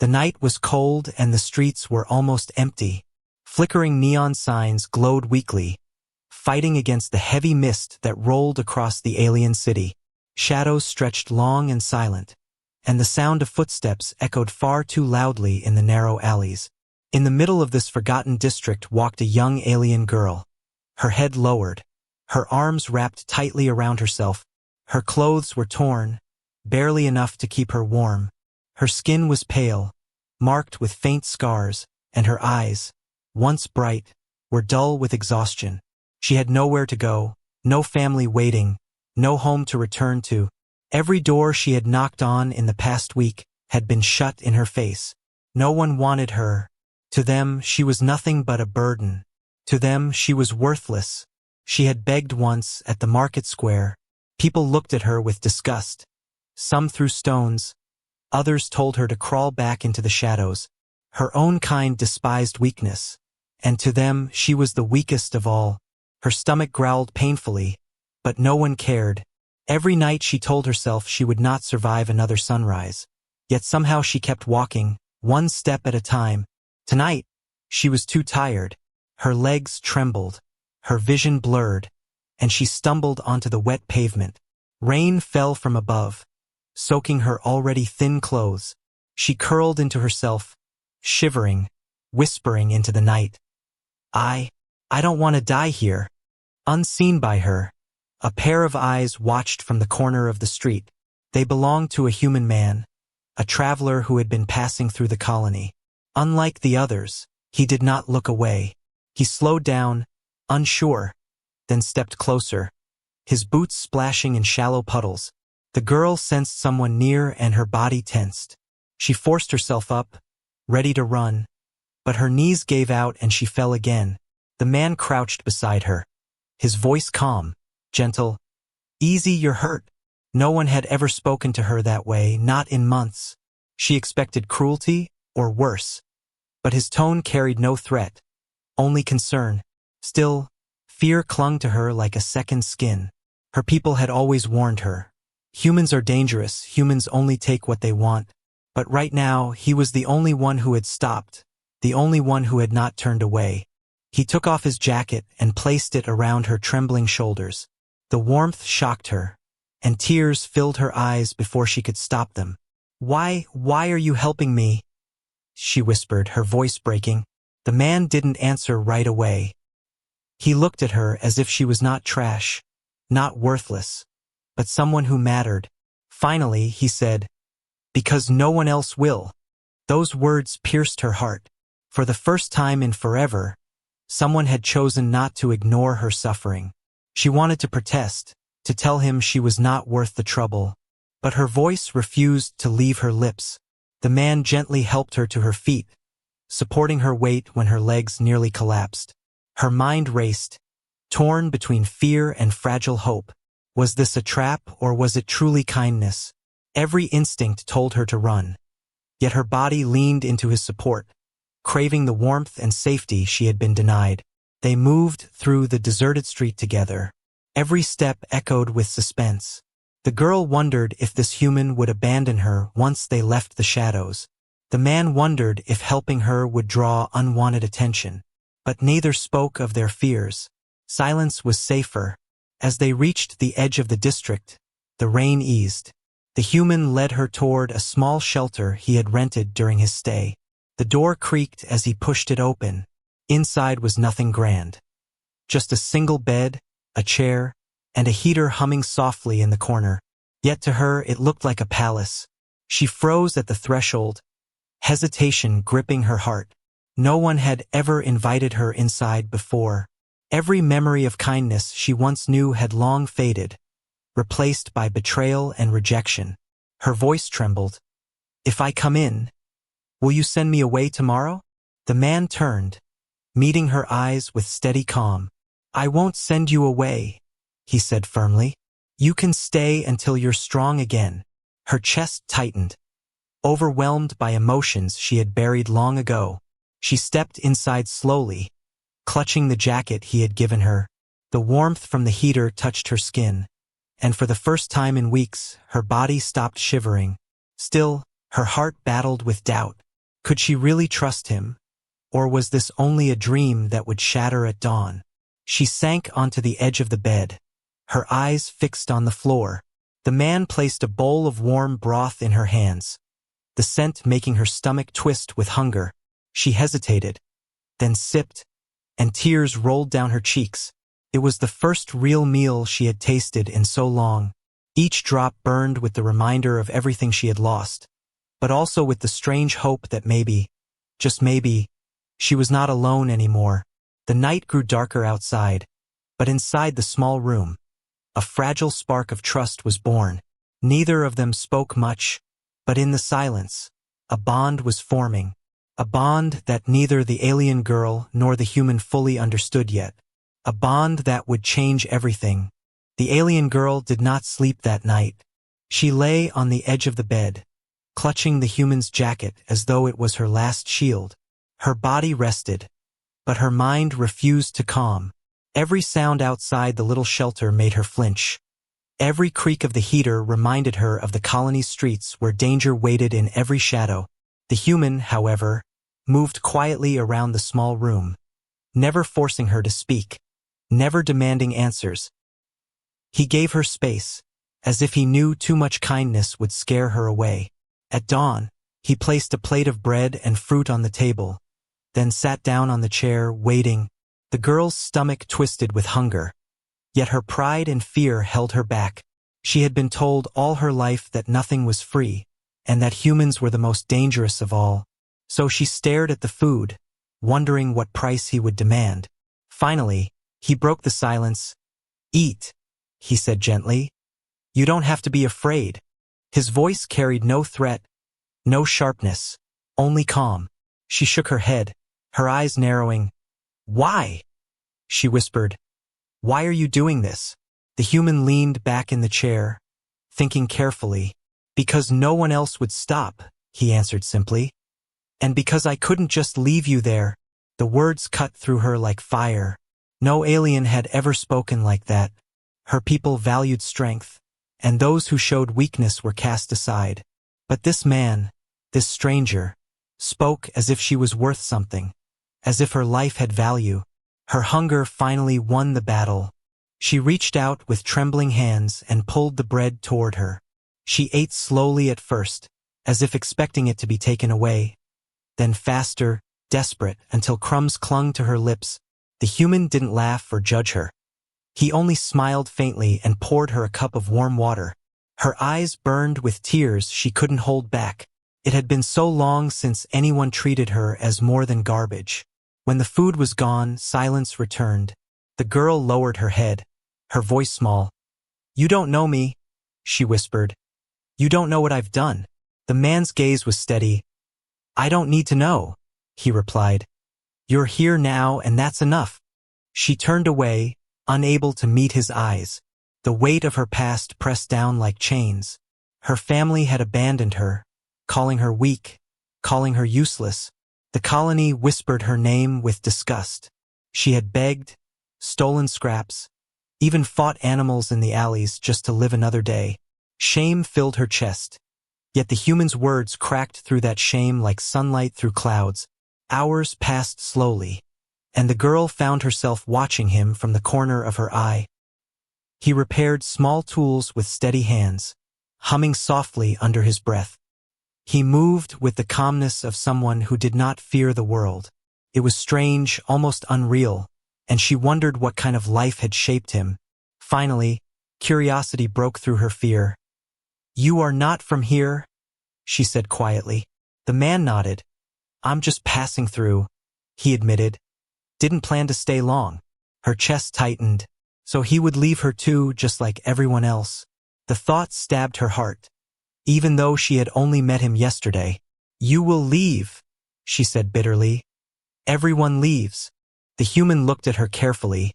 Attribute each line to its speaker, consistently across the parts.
Speaker 1: The night was cold and the streets were almost empty. Flickering neon signs glowed weakly, fighting against the heavy mist that rolled across the alien city. Shadows stretched long and silent, and the sound of footsteps echoed far too loudly in the narrow alleys. In the middle of this forgotten district walked a young alien girl, her head lowered, her arms wrapped tightly around herself. Her clothes were torn, barely enough to keep her warm. Her skin was pale, marked with faint scars, and her eyes, once bright, were dull with exhaustion. She had nowhere to go, no family waiting, no home to return to. Every door she had knocked on in the past week had been shut in her face. No one wanted her. To them, she was nothing but a burden. To them, she was worthless. She had begged once at the market square. People looked at her with disgust. Some threw stones. Others told her to crawl back into the shadows. Her own kind despised weakness, and to them she was the weakest of all. Her stomach growled painfully, but no one cared. Every night she told herself she would not survive another sunrise. Yet somehow she kept walking, one step at a time. Tonight, she was too tired. Her legs trembled, her vision blurred, and she stumbled onto the wet pavement. Rain fell from above, soaking her already thin clothes. She curled into herself, shivering, whispering into the night. I don't want to die here. Unseen by her, a pair of eyes watched from the corner of the street. They belonged to a human man, a traveler who had been passing through the colony. Unlike the others, he did not look away. He slowed down, unsure, then stepped closer, his boots splashing in shallow puddles. The girl sensed someone near and her body tensed. She forced herself up, ready to run, but her knees gave out and she fell again. The man crouched beside her, his voice calm, gentle. "Easy, you're hurt." No one had ever spoken to her that way, not in months. She expected cruelty, or worse. But his tone carried no threat, only concern. Still, fear clung to her like a second skin. Her people had always warned her. Humans are dangerous, humans only take what they want. But right now, he was the only one who had stopped, the only one who had not turned away. He took off his jacket and placed it around her trembling shoulders. The warmth shocked her, and tears filled her eyes before she could stop them. Why are you helping me?" she whispered, her voice breaking. The man didn't answer right away. He looked at her as if she was not trash, not worthless, but someone who mattered. Finally, he said, "Because no one else will." Those words pierced her heart. For the first time in forever, someone had chosen not to ignore her suffering. She wanted to protest, to tell him she was not worth the trouble, but her voice refused to leave her lips. The man gently helped her to her feet, supporting her weight when her legs nearly collapsed. Her mind raced, torn between fear and fragile hope. Was this a trap or was it truly kindness? Every instinct told her to run, yet her body leaned into his support, craving the warmth and safety she had been denied. They moved through the deserted street together. Every step echoed with suspense. The girl wondered if this human would abandon her once they left the shadows. The man wondered if helping her would draw unwanted attention. But neither spoke of their fears. Silence was safer. As they reached the edge of the district, the rain eased. The human led her toward a small shelter he had rented during his stay. The door creaked as he pushed it open. Inside was nothing grand. Just a single bed, a chair, and a heater humming softly in the corner. Yet to her it looked like a palace. She froze at the threshold, hesitation gripping her heart. No one had ever invited her inside before. Every memory of kindness she once knew had long faded, replaced by betrayal and rejection. Her voice trembled. "If I come in, will you send me away tomorrow?" The man turned, meeting her eyes with steady calm. "I won't send you away," he said firmly. "You can stay until you're strong again." Her chest tightened, overwhelmed by emotions she had buried long ago. She stepped inside slowly, clutching the jacket he had given her. The warmth from the heater touched her skin, and for the first time in weeks, her body stopped shivering. Still, her heart battled with doubt. Could she really trust him? Or was this only a dream that would shatter at dawn? She sank onto the edge of the bed, her eyes fixed on the floor. The man placed a bowl of warm broth in her hands, the scent making her stomach twist with hunger. She hesitated, then sipped, and tears rolled down her cheeks. It was the first real meal she had tasted in so long. Each drop burned with the reminder of everything she had lost, but also with the strange hope that maybe, just maybe, she was not alone anymore. The night grew darker outside, but inside the small room, a fragile spark of trust was born. Neither of them spoke much, but in the silence, a bond was forming. A bond that neither the alien girl nor the human fully understood yet. A bond that would change everything. The alien girl did not sleep that night. She lay on the edge of the bed, clutching the human's jacket as though it was her last shield. Her body rested, but her mind refused to calm. Every sound outside the little shelter made her flinch. Every creak of the heater reminded her of the colony's streets where danger waited in every shadow. The human, however, moved quietly around the small room, never forcing her to speak, never demanding answers. He gave her space, as if he knew too much kindness would scare her away. At dawn, he placed a plate of bread and fruit on the table, then sat down on the chair, waiting. The girl's stomach twisted with hunger, yet her pride and fear held her back. She had been told all her life that nothing was free, and that humans were the most dangerous of all. So she stared at the food, wondering what price he would demand. Finally, he broke the silence. "Eat," he said gently. "You don't have to be afraid." His voice carried no threat, no sharpness, only calm. She shook her head, her eyes narrowing. "Why?" she whispered. "Why are you doing this?" The human leaned back in the chair, thinking carefully. "Because no one else would stop," he answered simply. "And because I couldn't just leave you there." The words cut through her like fire. No alien had ever spoken like that. Her people valued strength, and those who showed weakness were cast aside. But this man, this stranger, spoke as if she was worth something, as if her life had value. Her hunger finally won the battle. She reached out with trembling hands and pulled the bread toward her. She ate slowly at first, as if expecting it to be taken away, then faster, desperate, until crumbs clung to her lips. The human didn't laugh or judge her. He only smiled faintly and poured her a cup of warm water. Her eyes burned with tears she couldn't hold back. It had been so long since anyone treated her as more than garbage. When the food was gone, silence returned. The girl lowered her head, her voice small. "You don't know me," she whispered. "You don't know what I've done." The man's gaze was steady. "I don't need to know," he replied. "You're here now, and that's enough." She turned away, unable to meet his eyes. The weight of her past pressed down like chains. Her family had abandoned her, calling her weak, calling her useless. The colony whispered her name with disgust. She had begged, stolen scraps, even fought animals in the alleys just to live another day. Shame filled her chest. Yet the human's words cracked through that shame like sunlight through clouds. Hours passed slowly, and the girl found herself watching him from the corner of her eye. He repaired small tools with steady hands, humming softly under his breath. He moved with the calmness of someone who did not fear the world. It was strange, almost unreal, and she wondered what kind of life had shaped him. Finally, curiosity broke through her fear. "You are not from here?" she said quietly. The man nodded. "I'm just passing through," he admitted. "Didn't plan to stay long." Her chest tightened. So he would leave her too, just like everyone else. The thought stabbed her heart, even though she had only met him yesterday. "You will leave," she said bitterly. "Everyone leaves." The human looked at her carefully,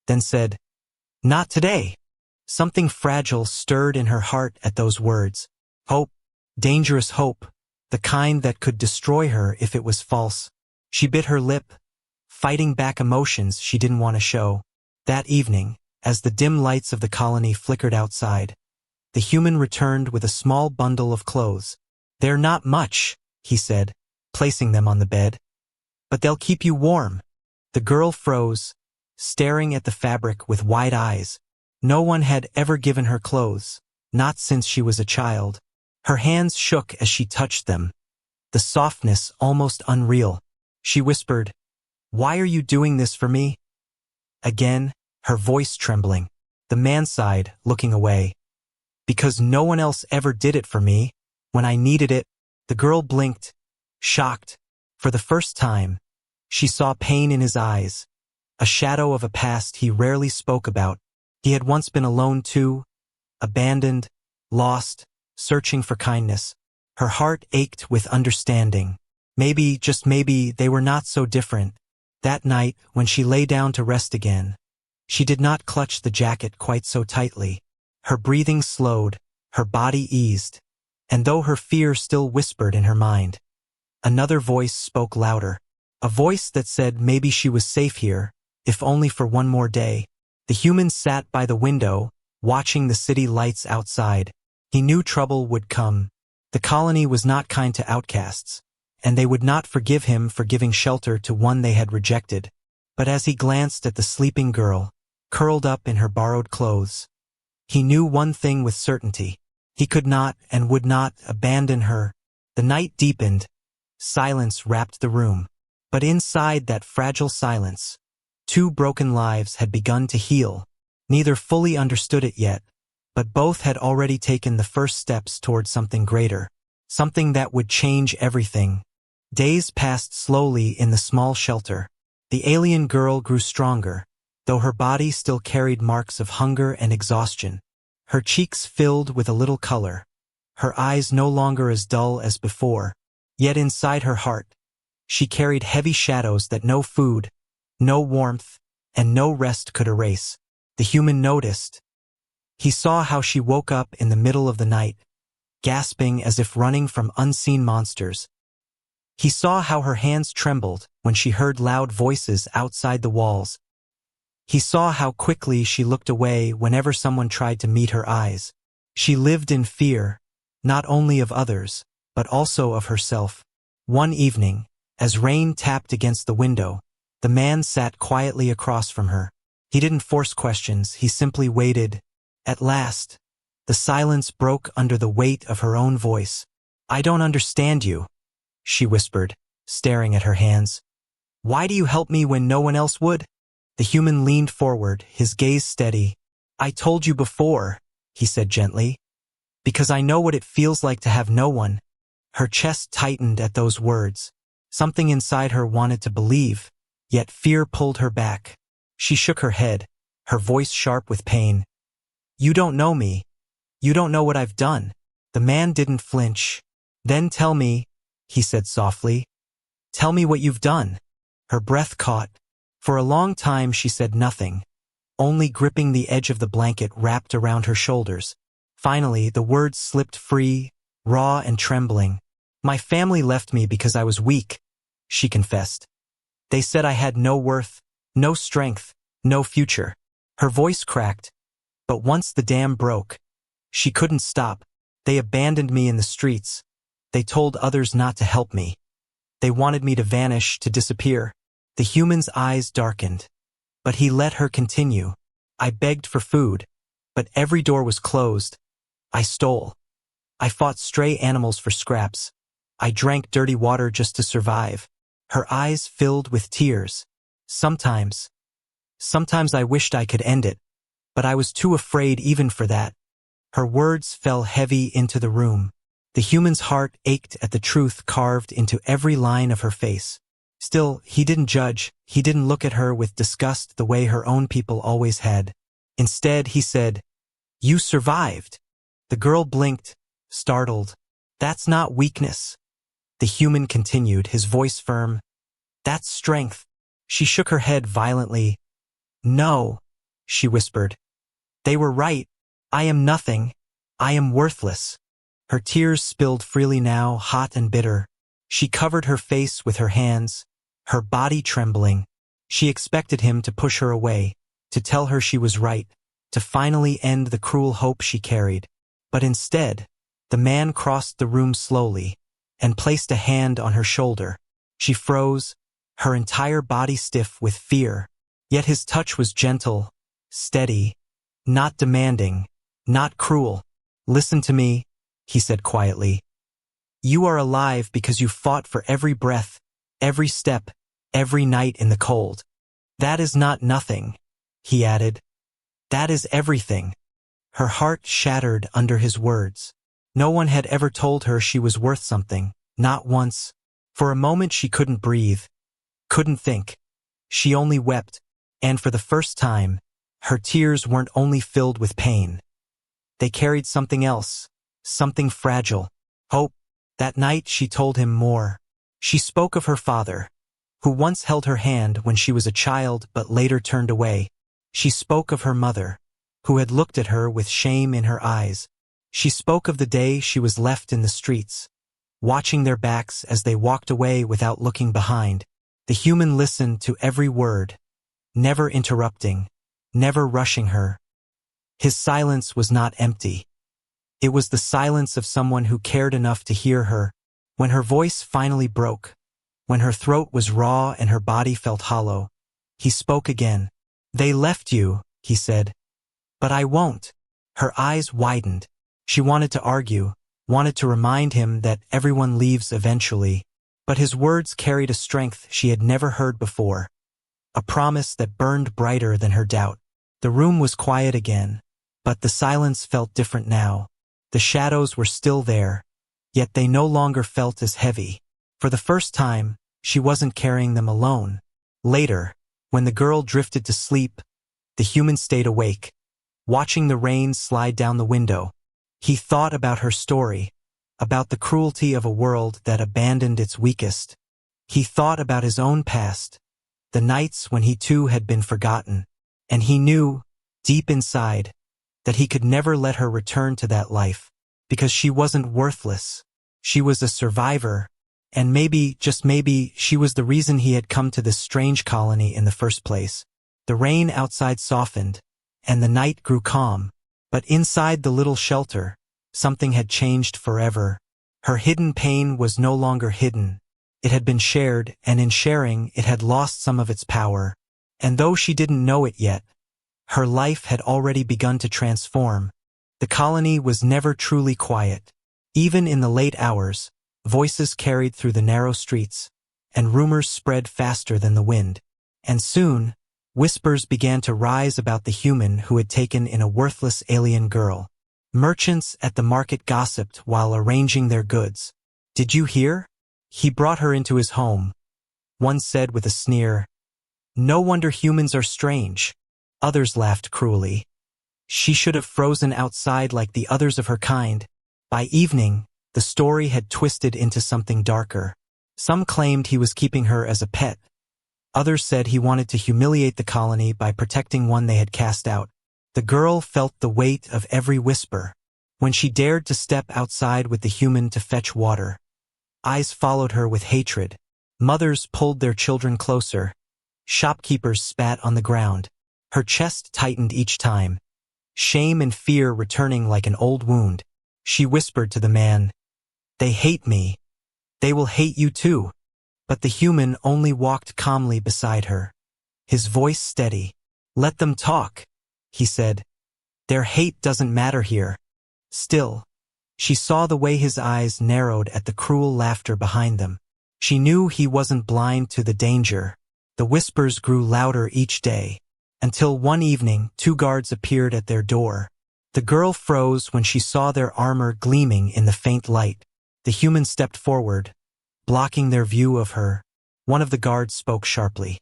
Speaker 1: then said, "Not today." Something fragile stirred in her heart at those words. Hope, dangerous hope, the kind that could destroy her if it was false. She bit her lip, fighting back emotions she didn't want to show. That evening, as the dim lights of the colony flickered outside, the human returned with a small bundle of clothes. "They're not much," he said. placing them on the bed. But they'll keep you warm. The girl froze, staring at the fabric with wide eyes. No one had ever given her clothes, not since she was a child. Her hands shook as she touched them, the softness almost unreal. She whispered, "Why are you doing this for me?" Again, her voice trembling. The man sighed, looking away. "Because no one else ever did it for me, when I needed it." The girl blinked, shocked. For the first time, she saw pain in his eyes, a shadow of a past he rarely spoke about. He had once been alone too, abandoned, lost, searching for kindness. Her heart ached with understanding. Maybe, just maybe, they were not so different. That night, when she lay down to rest again, she did not clutch the jacket quite so tightly. Her breathing slowed, her body eased, and though her fear still whispered in her mind, another voice spoke louder. A voice that said maybe she was safe here, if only for one more day. The human sat by the window, watching the city lights outside. He knew trouble would come. The colony was not kind to outcasts, and they would not forgive him for giving shelter to one they had rejected. But as he glanced at the sleeping girl, curled up in her borrowed clothes, he knew one thing with certainty. He could not and would not abandon her. The night deepened. Silence wrapped the room. But inside that fragile silence, two broken lives had begun to heal. Neither fully understood it yet, but both had already taken the first steps toward something greater, something that would change everything. Days passed slowly in the small shelter. The alien girl grew stronger, though her body still carried marks of hunger and exhaustion. Her cheeks filled with a little color, her eyes no longer as dull as before. Yet inside her heart, she carried heavy shadows that no food, no warmth, and no rest could erase. The human noticed. He saw how she woke up in the middle of the night, gasping as if running from unseen monsters. He saw how her hands trembled when she heard loud voices outside the walls. He saw how quickly she looked away whenever someone tried to meet her eyes. She lived in fear, not only of others, but also of herself. One evening, as rain tapped against the window, the man sat quietly across from her. He didn't force questions, he simply waited. At last, the silence broke under the weight of her own voice. "I don't understand you," she whispered, staring at her hands. "Why do you help me when no one else would?" The human leaned forward, his gaze steady. "I told you before," he said gently, "because I know what it feels like to have no one." Her chest tightened at those words. Something inside her wanted to believe, yet fear pulled her back. She shook her head, her voice sharp with pain. "You don't know me. You don't know what I've done." The man didn't flinch. "Then tell me," he said softly. "Tell me what you've done." Her breath caught. For a long time she said nothing, only gripping the edge of the blanket wrapped around her shoulders. Finally, the words slipped free, raw and trembling. "My family left me because I was weak," she confessed. "They said I had no worth, no strength, no future." Her voice cracked, but once the dam broke, she couldn't stop. "They abandoned me in the streets. They told others not to help me. They wanted me to vanish, to disappear." The human's eyes darkened, but he let her continue. "I begged for food, but every door was closed. I stole. I fought stray animals for scraps. I drank dirty water just to survive." Her eyes filled with tears. Sometimes I wished I could end it, but I was too afraid even for that." Her words fell heavy into the room. The human's heart ached at the truth carved into every line of her face. Still, he didn't judge. He didn't look at her with disgust the way her own people always had. Instead, he said, "You survived." The girl blinked, startled. "That's not weakness." The human continued, his voice firm. "That's strength." She shook her head violently. "No," she whispered. "They were right. I am nothing. I am worthless." Her tears spilled freely now, hot and bitter. She covered her face with her hands, her body trembling. She expected him to push her away, to tell her she was right, to finally end the cruel hope she carried. But instead, the man crossed the room slowly, and placed a hand on her shoulder. She froze, her entire body stiff with fear. Yet his touch was gentle, steady, not demanding, not cruel. "Listen to me," he said quietly. "You are alive because you fought for every breath, every step, every night in the cold. That is not nothing," he added. "That is everything." Her heart shattered under his words. No one had ever told her she was worth something, not once. For a moment she couldn't breathe, couldn't think. She only wept, and for the first time, her tears weren't only filled with pain. They carried something else, something fragile, hope. That night she told him more. She spoke of her father, who once held her hand when she was a child but later turned away. She spoke of her mother, who had looked at her with shame in her eyes. She spoke of the day she was left in the streets, watching their backs as they walked away without looking behind. The human listened to every word, never interrupting, never rushing her. His silence was not empty. It was the silence of someone who cared enough to hear her. When her voice finally broke, when her throat was raw and her body felt hollow, he spoke again. "They left you," he said. "But I won't." Her eyes widened. She wanted to argue, wanted to remind him that everyone leaves eventually. But his words carried a strength she had never heard before, a promise that burned brighter than her doubt. The room was quiet again, but the silence felt different now. The shadows were still there, yet they no longer felt as heavy. For the first time, she wasn't carrying them alone. Later, when the girl drifted to sleep, the human stayed awake, watching the rain slide down the window. He thought about her story, about the cruelty of a world that abandoned its weakest. He thought about his own past, the nights when he too had been forgotten, and he knew, deep inside, that he could never let her return to that life, because she wasn't worthless. She was a survivor, and maybe, just maybe, she was the reason he had come to this strange colony in the first place. The rain outside softened, and the night grew calm, but inside the little shelter, something had changed forever. Her hidden pain was no longer hidden. It had been shared, and in sharing, it had lost some of its power. And though she didn't know it yet, her life had already begun to transform. The colony was never truly quiet. Even in the late hours, voices carried through the narrow streets, and rumors spread faster than the wind. And soon, whispers began to rise about the human who had taken in a worthless alien girl. Merchants at the market gossiped while arranging their goods. "Did you hear? He brought her into his home," one said with a sneer. "No wonder humans are strange." Others laughed cruelly. "She should have frozen outside like the others of her kind." By evening, the story had twisted into something darker. Some claimed he was keeping her as a pet. Others said he wanted to humiliate the colony by protecting one they had cast out. The girl felt the weight of every whisper. When she dared to step outside with the human to fetch water, eyes followed her with hatred. Mothers pulled their children closer. Shopkeepers spat on the ground. Her chest tightened each time, shame and fear returning like an old wound. She whispered to the man, "They hate me. They will hate you too." But the human only walked calmly beside her, his voice steady. "Let them talk," he said. "Their hate doesn't matter here." Still, she saw the way his eyes narrowed at the cruel laughter behind them. She knew he wasn't blind to the danger. The whispers grew louder each day, until one evening 2 guards appeared at their door. The girl froze when she saw their armor gleaming in the faint light. The human stepped forward, blocking their view of her. One of the guards spoke sharply.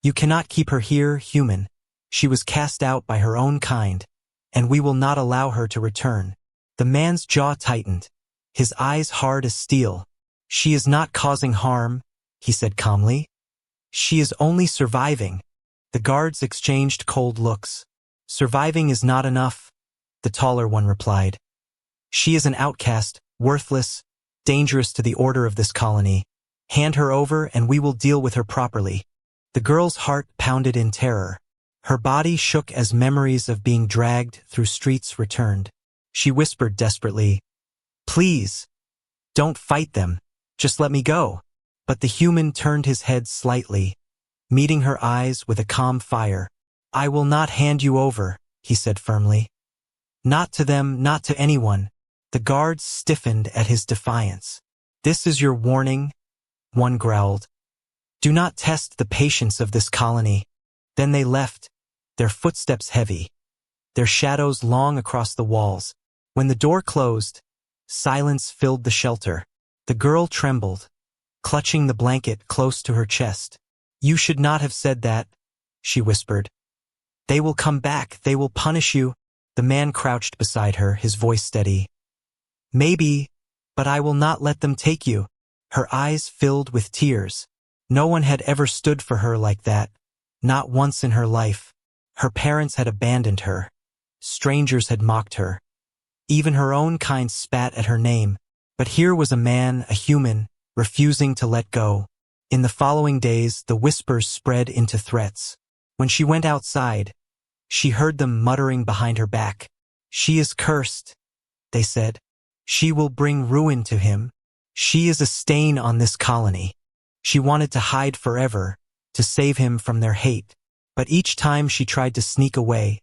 Speaker 1: "You cannot keep her here, human. She was cast out by her own kind, and we will not allow her to return." The man's jaw tightened, his eyes hard as steel. "She is not causing harm," he said calmly. "She is only surviving." The guards exchanged cold looks. "Surviving is not enough," the taller one replied. "She is an outcast, worthless, dangerous to the order of this colony. Hand her over and we will deal with her properly." The girl's heart pounded in terror. Her body shook as memories of being dragged through streets returned. She whispered desperately, "Please, Don't fight them. Just let me go. But the human turned his head slightly, meeting her eyes with a calm fire. I will not hand you over, he said firmly. Not to them, not to anyone. The guards stiffened at his defiance. This is your warning, one growled. Do not test the patience of this colony. Then they left, their footsteps heavy, their shadows long across the walls. When the door closed, silence filled the shelter. The girl trembled, clutching the blanket close to her chest. You should not have said that, she whispered. They will come back, they will punish you. The man crouched beside her, his voice steady. Maybe, but I will not let them take you. Her eyes filled with tears. No one had ever stood for her like that, not once in her life. Her parents had abandoned her. Strangers had mocked her. Even her own kind spat at her name. But here was a man, a human, refusing to let go. In the following days, the whispers spread into threats. When she went outside, she heard them muttering behind her back. She is cursed, they said. She will bring ruin to him. She is a stain on this colony. She wanted to hide forever, to save him from their hate. But each time she tried to sneak away,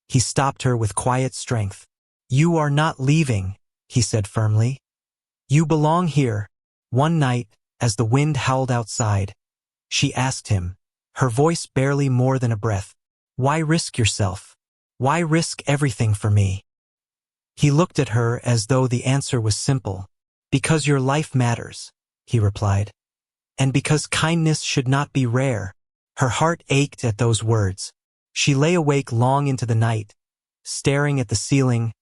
Speaker 1: he stopped her with quiet strength. You are not leaving, he said firmly. You belong here. One night, as the wind howled outside, she asked him, her voice barely more than a breath, why risk yourself? Why risk everything for me? He looked at her as though the answer was simple. Because your life matters, he replied. And because kindness should not be rare. Her heart ached at those words. She lay awake long into the night, staring at the ceiling,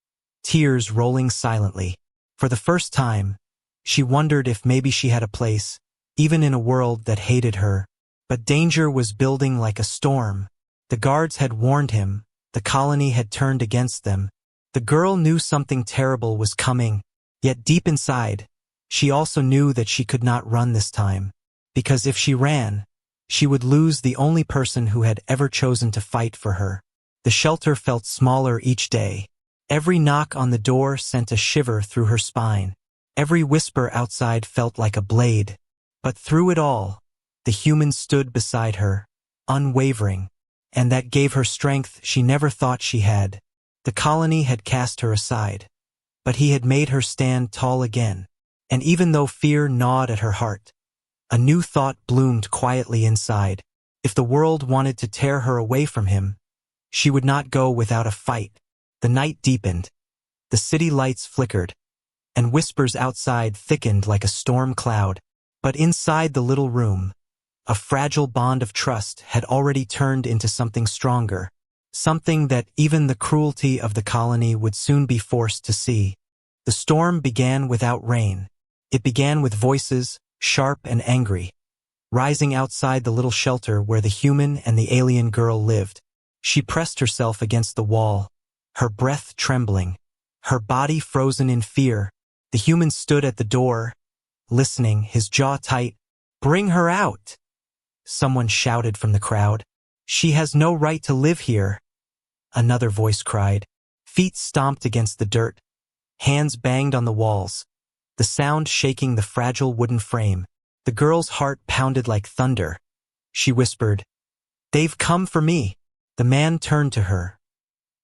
Speaker 1: tears rolling silently. For the first time, she wondered if maybe she had a place, even in a world that hated her. But danger was building like a storm. The guards had warned him, the colony had turned against them. The girl knew something terrible was coming, yet deep inside, she also knew that she could not run this time. Because if she ran, she would lose the only person who had ever chosen to fight for her. The shelter felt smaller each day. Every knock on the door sent a shiver through her spine. Every whisper outside felt like a blade. But through it all, the human stood beside her, unwavering, and that gave her strength she never thought she had. The colony had cast her aside, but he had made her stand tall again. And even though fear gnawed at her heart, a new thought bloomed quietly inside. If the world wanted to tear her away from him, she would not go without a fight. The night deepened. The city lights flickered, and whispers outside thickened like a storm cloud. But inside the little room, a fragile bond of trust had already turned into something stronger, something that even the cruelty of the colony would soon be forced to see. The storm began without rain. It began with voices, sharp and angry, rising outside the little shelter where the human and the alien girl lived. She pressed herself against the wall, her breath trembling, her body frozen in fear. The human stood at the door, listening, his jaw tight. Bring her out! Someone shouted from the crowd. She has no right to live here, another voice cried. Feet stomped against the dirt, hands banged on the walls, the sound shaking the fragile wooden frame. The girl's heart pounded like thunder. She whispered, They've come for me. The man turned to her,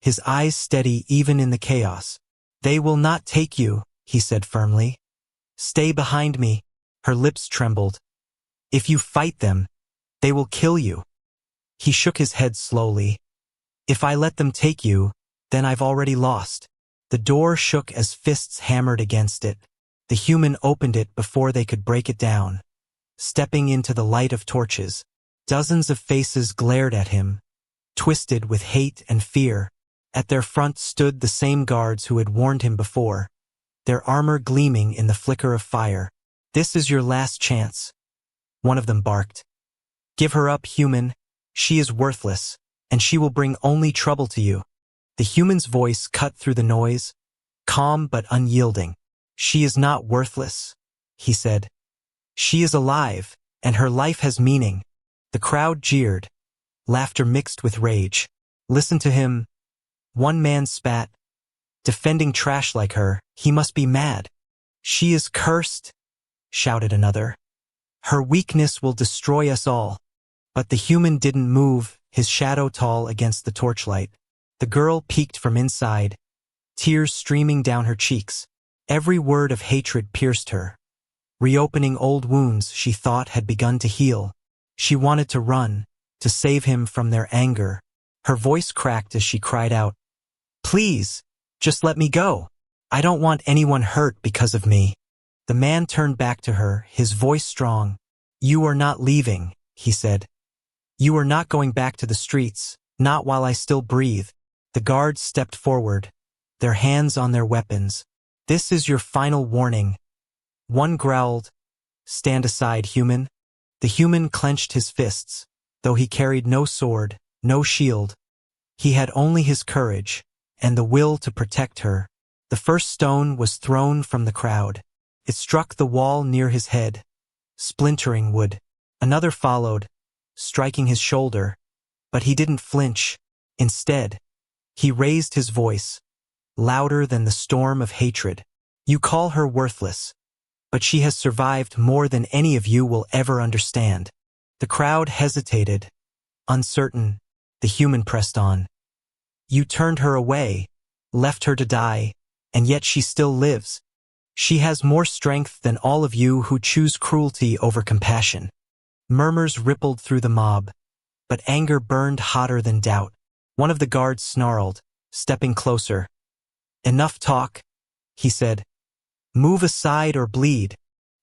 Speaker 1: his eyes steady even in the chaos. They will not take you, he said firmly. Stay behind me. Her lips trembled. If you fight them, they will kill you. He shook his head slowly. If I let them take you, then I've already lost. The door shook as fists hammered against it. The human opened it before they could break it down. Stepping into the light of torches, dozens of faces glared at him, twisted with hate and fear. At their front stood the same guards who had warned him before, their armor gleaming in the flicker of fire. This is your last chance, one of them barked. Give her up, human. She is worthless, and she will bring only trouble to you. The human's voice cut through the noise, calm but unyielding. She is not worthless, he said. She is alive, and her life has meaning. The crowd jeered, laughter mixed with rage. Listen to him. One man spat. Defending trash like her, he must be mad. "She is cursed," shouted another. "Her weakness will destroy us all." But the human didn't move, his shadow tall against the torchlight. The girl peeked from inside, tears streaming down her cheeks. Every word of hatred pierced her, reopening old wounds she thought had begun to heal. She wanted to run, to save him from their anger. Her voice cracked as she cried out, "Please, just let me go. I don't want anyone hurt because of me." The man turned back to her, his voice strong. "You are not leaving," he said. "You are not going back to the streets, not while I still breathe." The guards stepped forward, their hands on their weapons. "This is your final warning." One growled, "Stand aside, human." The human clenched his fists, though he carried no sword, no shield. He had only his courage, and the will to protect her. The first stone was thrown from the crowd. It struck the wall near his head, splintering wood. Another followed, striking his shoulder, but he didn't flinch. Instead, he raised his voice, louder than the storm of hatred. "You call her worthless, but she has survived more than any of you will ever understand." The crowd hesitated, uncertain. The human pressed on. "You turned her away, left her to die, and yet she still lives. She has more strength than all of you who choose cruelty over compassion." Murmurs rippled through the mob, but anger burned hotter than doubt. One of the guards snarled, stepping closer. "Enough talk," he said. "Move aside or bleed."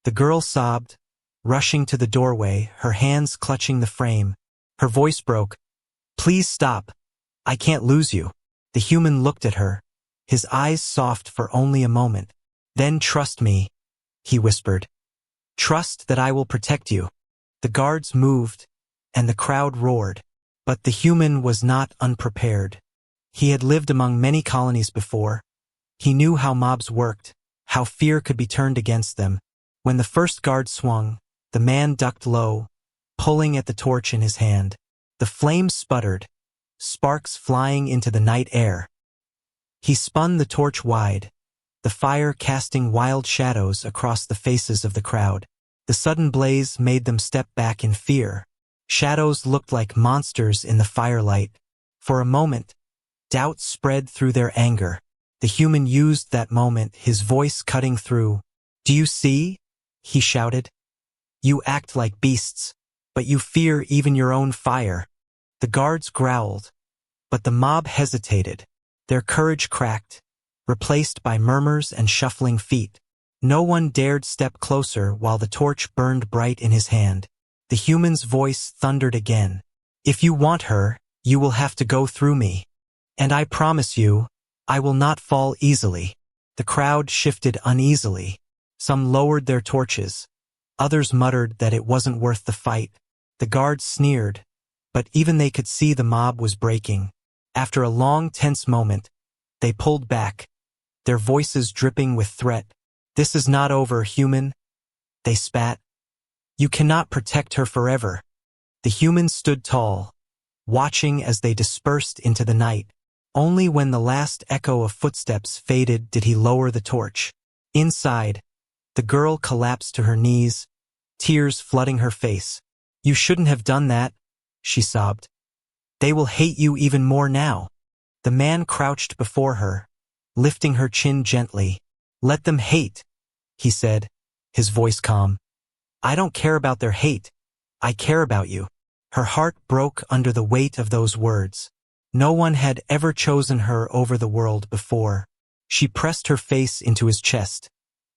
Speaker 1: The girl sobbed, rushing to the doorway, her hands clutching the frame. Her voice broke. "Please stop. I can't lose you." The human looked at her, his eyes soft for only a moment. "Then trust me," he whispered. "Trust that I will protect you." The guards moved, and the crowd roared. But the human was not unprepared. He had lived among many colonies before. He knew how mobs worked, how fear could be turned against them. When the first guard swung, the man ducked low, pulling at the torch in his hand. The flame sputtered, sparks flying into the night air. He spun the torch wide, the fire casting wild shadows across the faces of the crowd. The sudden blaze made them step back in fear. Shadows looked like monsters in the firelight. For a moment, doubt spread through their anger. The human used that moment, his voice cutting through. "Do you see?" he shouted. "You act like beasts, but you fear even your own fire." The guards growled, but the mob hesitated. Their courage cracked, replaced by murmurs and shuffling feet. No one dared step closer while the torch burned bright in his hand. The human's voice thundered again. "If you want her, you will have to go through me. And I promise you, I will not fall easily." The crowd shifted uneasily. Some lowered their torches. Others muttered that it wasn't worth the fight. The guards sneered, but even they could see the mob was breaking. After a long, tense moment, they pulled back, their voices dripping with threat. "This is not over, human," they spat. "You cannot protect her forever." The human stood tall, watching as they dispersed into the night. Only when the last echo of footsteps faded did he lower the torch. Inside, the girl collapsed to her knees, tears flooding her face. "You shouldn't have done that," she sobbed. "They will hate you even more now." The man crouched before her, lifting her chin gently. "Let them hate," he said, his voice calm. "I don't care about their hate. I care about you." Her heart broke under the weight of those words. No one had ever chosen her over the world before. She pressed her face into his chest,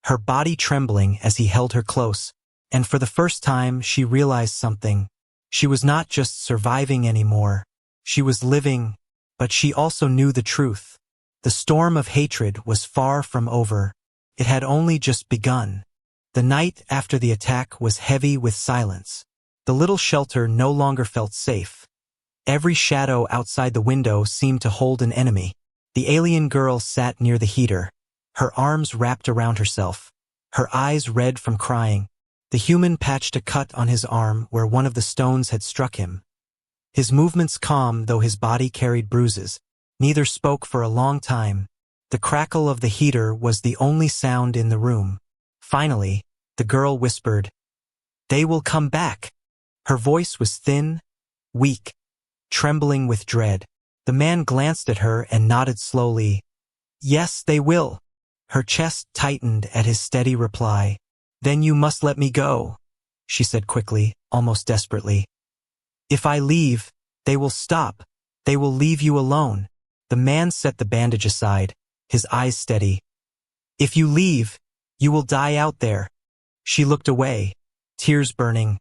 Speaker 1: her body trembling as he held her close, and for the first time she realized something. She was not just surviving anymore. She was living, but she also knew the truth. The storm of hatred was far from over. It had only just begun. The night after the attack was heavy with silence. The little shelter no longer felt safe. Every shadow outside the window seemed to hold an enemy. The alien girl sat near the heater, her arms wrapped around herself, her eyes red from crying. The human patched a cut on his arm where one of the stones had struck him. His movements calm, though his body carried bruises. Neither spoke for a long time. The crackle of the heater was the only sound in the room. Finally, the girl whispered, "They will come back." Her voice was thin, weak, trembling with dread. The man glanced at her and nodded slowly. "Yes, they will." Her chest tightened at his steady reply. "Then you must let me go," she said quickly, almost desperately. "If I leave, they will stop. They will leave you alone." The man set the bandage aside, his eyes steady. "If you leave, you will die out there." She looked away, tears burning.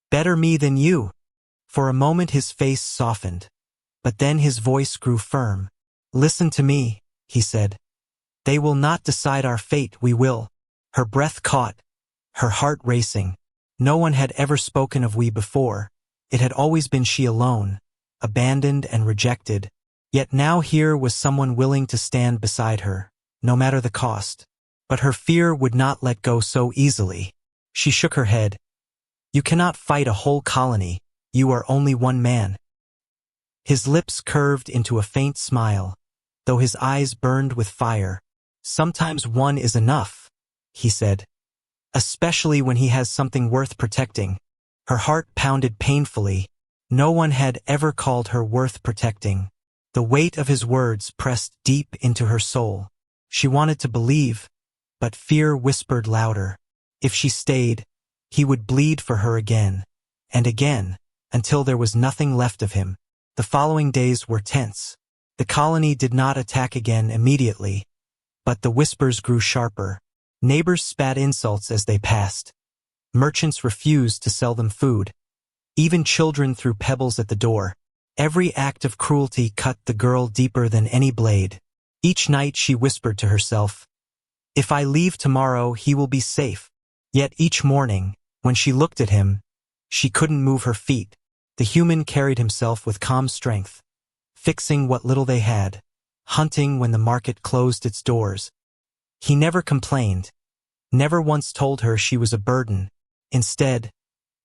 Speaker 1: "Better me than you." For a moment his face softened, but then his voice grew firm. "Listen to me," he said. "They will not decide our fate, we will." Her breath caught, her heart racing. No one had ever spoken of we before. It had always been she alone, abandoned and rejected. Yet now here was someone willing to stand beside her, no matter the cost. But her fear would not let go so easily. She shook her head. "You cannot fight a whole colony. You are only one man." His lips curved into a faint smile, though his eyes burned with fire. "Sometimes one is enough," he said. "Especially when he has something worth protecting." Her heart pounded painfully. No one had ever called her worth protecting. The weight of his words pressed deep into her soul. She wanted to believe, but fear whispered louder. If she stayed, he would bleed for her again, and again, until there was nothing left of him. The following days were tense. The colony did not attack again immediately, but the whispers grew sharper. Neighbors spat insults as they passed. Merchants refused to sell them food. Even children threw pebbles at the door. Every act of cruelty cut the girl deeper than any blade. Each night she whispered to herself, "If I leave tomorrow, he will be safe." Yet each morning, when she looked at him, she couldn't move her feet. The human carried himself with calm strength, fixing what little they had, hunting when the market closed its doors. He never complained, never once told her she was a burden. Instead,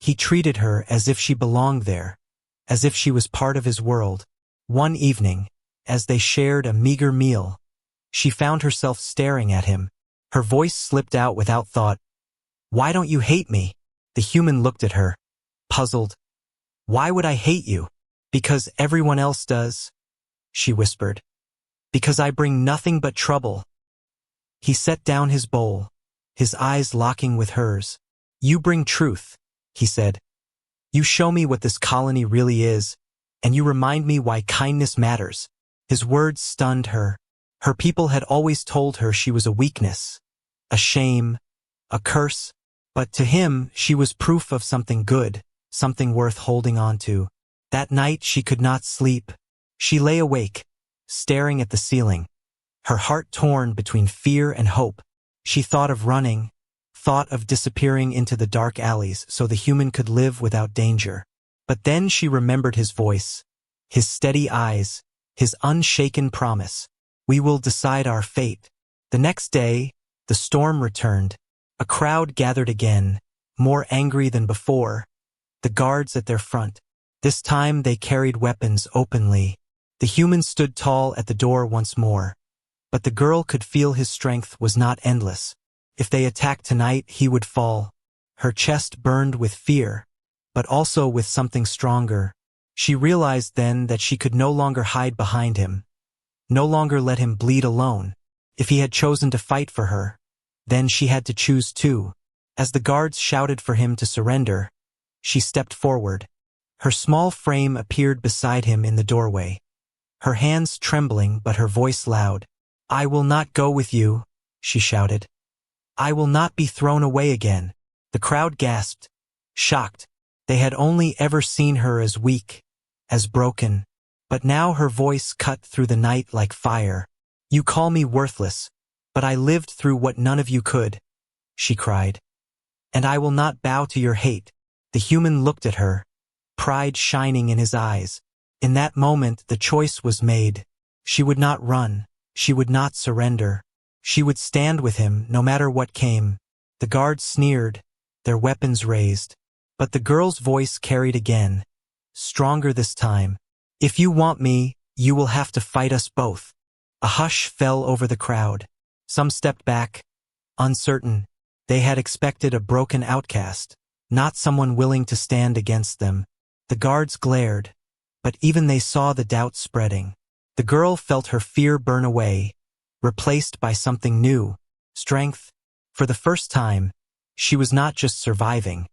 Speaker 1: he treated her as if she belonged there, as if she was part of his world. One evening, as they shared a meager meal, she found herself staring at him. Her voice slipped out without thought. "Why don't you hate me?" The human looked at her, puzzled. "Why would I hate you?" "Because everyone else does," she whispered. "Because I bring nothing but trouble." He set down his bowl, his eyes locking with hers. "You bring truth," he said. "You show me what this colony really is, and you remind me why kindness matters." His words stunned her. Her people had always told her she was a weakness, a shame, a curse. But to him, she was proof of something good, something worth holding on to. That night she could not sleep. She lay awake, staring at the ceiling, her heart torn between fear and hope. She thought of running, thought of disappearing into the dark alleys so the human could live without danger. But then she remembered his voice, his steady eyes, his unshaken promise. "We will decide our fate." The next day, the storm returned. A crowd gathered again, more angry than before, the guards at their front. This time they carried weapons openly. The human stood tall at the door once more, but the girl could feel his strength was not endless. If they attacked tonight, he would fall. Her chest burned with fear, but also with something stronger. She realized then that she could no longer hide behind him, no longer let him bleed alone. If he had chosen to fight for her, then she had to choose too. As the guards shouted for him to surrender, she stepped forward. Her small frame appeared beside him in the doorway, her hands trembling but her voice loud. "I will not go with you," she shouted. "I will not be thrown away again." The crowd gasped, shocked. They had only ever seen her as weak, as broken, but now her voice cut through the night like fire. "You call me worthless, but I lived through what none of you could," she cried. "And I will not bow to your hate." The human looked at her, pride shining in his eyes. In that moment, the choice was made. She would not run. She would not surrender. She would stand with him, no matter what came. The guards sneered, their weapons raised. But the girl's voice carried again, stronger this time. "If you want me, you will have to fight us both." A hush fell over the crowd. Some stepped back, uncertain. They had expected a broken outcast, not someone willing to stand against them. The guards glared, but even they saw the doubt spreading. The girl felt her fear burn away, replaced by something new, strength. For the first time, she was not just surviving.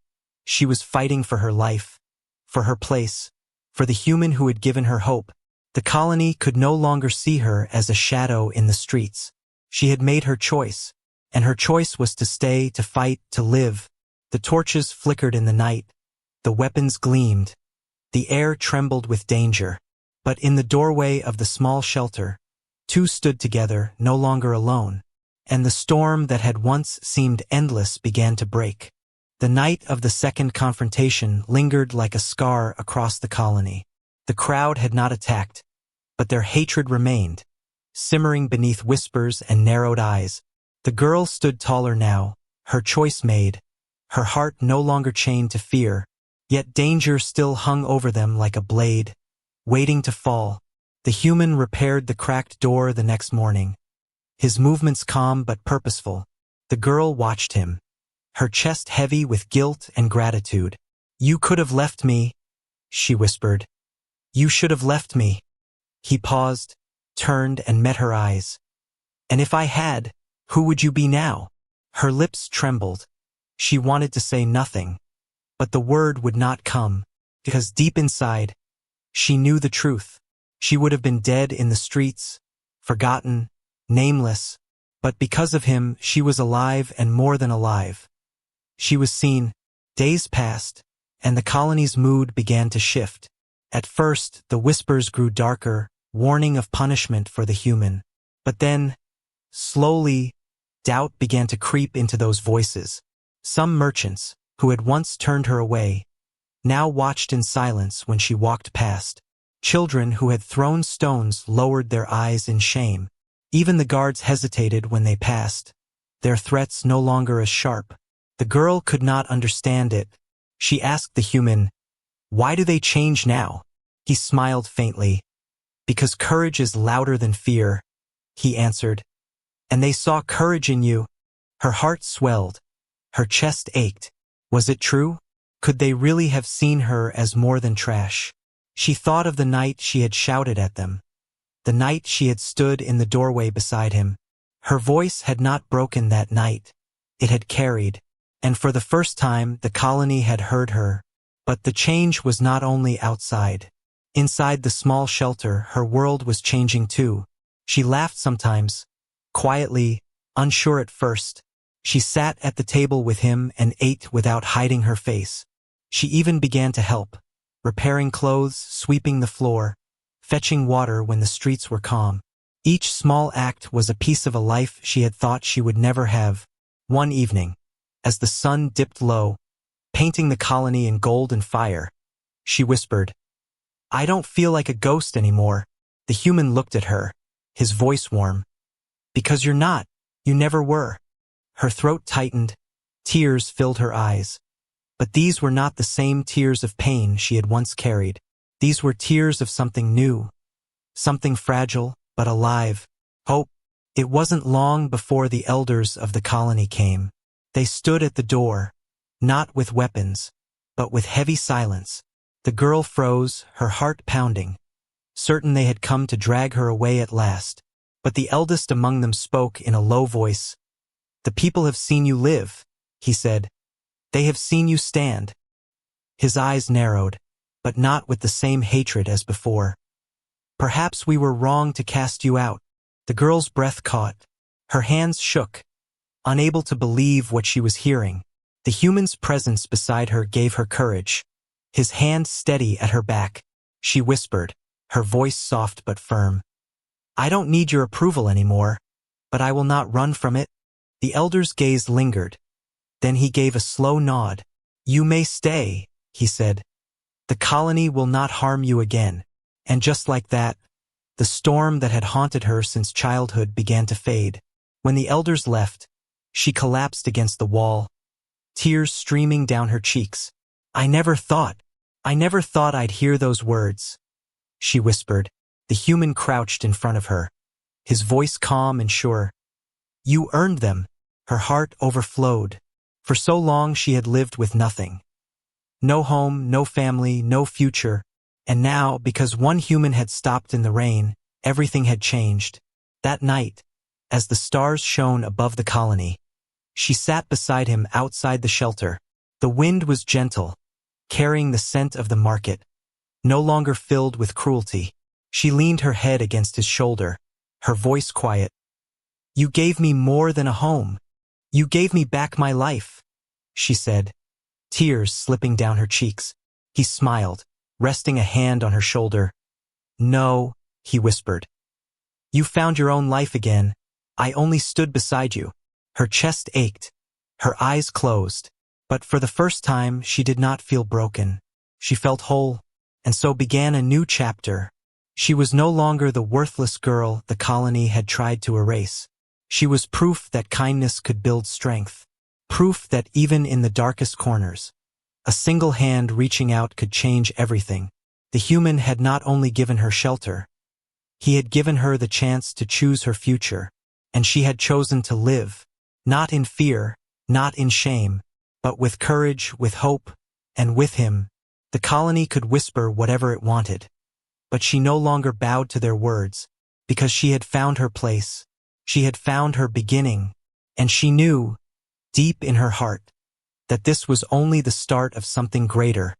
Speaker 1: She was fighting for her life, for her place, for the human who had given her hope. The colony could no longer see her as a shadow in the streets. She had made her choice, and her choice was to stay, to fight, to live. The torches flickered in the night. The weapons gleamed. The air trembled with danger. But in the doorway of the small shelter, two stood together, no longer alone. And the storm that had once seemed endless began to break. The night of the second confrontation lingered like a scar across the colony. The crowd had not attacked, but their hatred remained, simmering beneath whispers and narrowed eyes. The girl stood taller now, her choice made, her heart no longer chained to fear, yet danger still hung over them like a blade, waiting to fall. The human repaired the cracked door the next morning, his movements calm but purposeful. The girl watched him, her chest heavy with guilt and gratitude. "You could have left me," she whispered. "You should have left me." He paused, turned and met her eyes. "And if I had, who would you be now?" Her lips trembled. She wanted to say nothing, but the word would not come, because deep inside, she knew the truth. She would have been dead in the streets, forgotten, nameless, but because of him she was alive and more than alive. She was seen. Days passed, and the colony's mood began to shift. At first, the whispers grew darker, warning of punishment for the human. But then, slowly, doubt began to creep into those voices. Some merchants, who had once turned her away, now watched in silence when she walked past. Children who had thrown stones lowered their eyes in shame. Even the guards hesitated when they passed, their threats no longer as sharp. The girl could not understand it. She asked the human, "Why do they change now?" He smiled faintly. "Because courage is louder than fear," he answered. "And they saw courage in you." Her heart swelled. Her chest ached. Was it true? Could they really have seen her as more than trash? She thought of the night she had shouted at them, the night she had stood in the doorway beside him. Her voice had not broken that night. It had carried. And for the first time, the colony had heard her. But the change was not only outside. Inside the small shelter, her world was changing too. She laughed sometimes, quietly, unsure at first. She sat at the table with him and ate without hiding her face. She even began to help, repairing clothes, sweeping the floor, fetching water when the streets were calm. Each small act was a piece of a life she had thought she would never have. One evening, as the sun dipped low, painting the colony in gold and fire, she whispered, "I don't feel like a ghost anymore." The human looked at her, his voice warm. "Because you're not. You never were." Her throat tightened, tears filled her eyes. But these were not the same tears of pain she had once carried. These were tears of something new, something fragile but alive, hope. It wasn't long before the elders of the colony came. They stood at the door, not with weapons, but with heavy silence. The girl froze, her heart pounding, certain they had come to drag her away at last. But the eldest among them spoke in a low voice. "The people have seen you live," he said. "They have seen you stand." His eyes narrowed, but not with the same hatred as before. "Perhaps we were wrong to cast you out." The girl's breath caught. Her hands shook, unable to believe what she was hearing. The human's presence beside her gave her courage. His hand steady at her back, she whispered, her voice soft but firm. "I don't need your approval anymore, but I will not run from it." The elder's gaze lingered. Then he gave a slow nod. "You may stay," he said. "The colony will not harm you again." And just like that, the storm that had haunted her since childhood began to fade. When the elders left, she collapsed against the wall, tears streaming down her cheeks. I never thought I'd hear those words," she whispered. The human crouched in front of her, his voice calm and sure. "You earned them." Her heart overflowed. For so long she had lived with nothing. No home, no family, no future, and now, because one human had stopped in the rain, everything had changed. That night, as the stars shone above the colony, she sat beside him outside the shelter. The wind was gentle, carrying the scent of the market, no longer filled with cruelty. She leaned her head against his shoulder, her voice quiet. "You gave me more than a home. You gave me back my life," she said, tears slipping down her cheeks. He smiled, resting a hand on her shoulder. "No," he whispered. "You found your own life again. I only stood beside you." Her chest ached, her eyes closed, but for the first time she did not feel broken. She felt whole, and so began a new chapter. She was no longer the worthless girl the colony had tried to erase. She was proof that kindness could build strength, proof that even in the darkest corners, a single hand reaching out could change everything. The human had not only given her shelter, he had given her the chance to choose her future, and she had chosen to live, not in fear, not in shame, but with courage, with hope, and with him. The colony could whisper whatever it wanted, but she no longer bowed to their words, because she had found her place, she had found her beginning, and she knew, deep in her heart, that this was only the start of something greater.